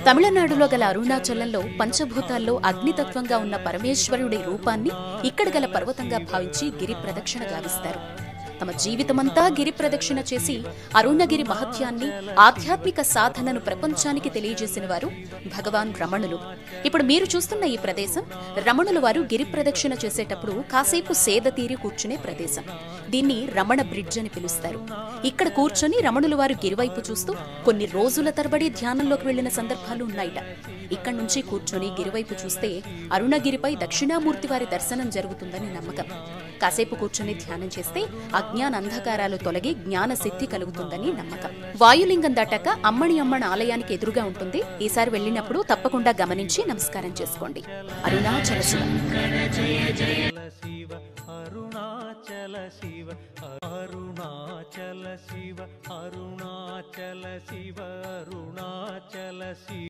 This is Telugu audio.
తమిళనాడులో గల అరుణాచలంలో పంచభూతాల్లో అగ్నితత్వంగా ఉన్న పరమేశ్వరుడి రూపాన్ని ఇక్కడ గల పర్వతంగా భావించి గిరి ప్రదక్షిణ గావిస్తారు. తమ జీవితమంతా గిరి ప్రదక్షిణ చేసి అరుణగిరి మహత్యాన్ని, ఆధ్యాత్మిక సాధనను ప్రపంచానికి తెలియజేసిన వారు భగవాన్ రమణులు. ఇప్పుడు మీరు చూస్తున్న ఈ ప్రదేశం రమణుల వారు గిరి ప్రదక్షిణ చేసేటప్పుడు కాసేపు సేద తీరి కూర్చునే ప్రదేశం. దీన్ని రమణ బ్రిడ్జ్ అని పిలుస్తారు. ఇక్కడ కూర్చొని రమణుల వారు గిరివైపు చూస్తూ కొన్ని రోజుల తరబడి ధ్యానంలోకి వెళ్లిన సందర్భాలు ఉన్నాయిట. ఇక్కడి నుంచి కూర్చొని గిరివైపు చూస్తే అరుణగిరిపై దక్షిణామూర్తి వారి దర్శనం జరుగుతుందని నమ్మకం. కాసేపు కూర్చొని ధ్యానం చేస్తే అజ్ఞాన అంధకారాలు తొలగి జ్ఞాన సిద్ధి కలుగుతుందని నమ్మకం. వాయులింగం దాటాక అమ్మణి అమ్మణ ఆలయానికి ఎదురుగా ఉంటుంది. ఈసారి వెళ్ళినప్పుడు తప్పకుండా గమనించి నమస్కారం చేసుకోండి. అరుణాచల శివ. అరుణాచల శివ, అరుణాచల శివ, అరుణాచల శివ, అరుణాచల శివ.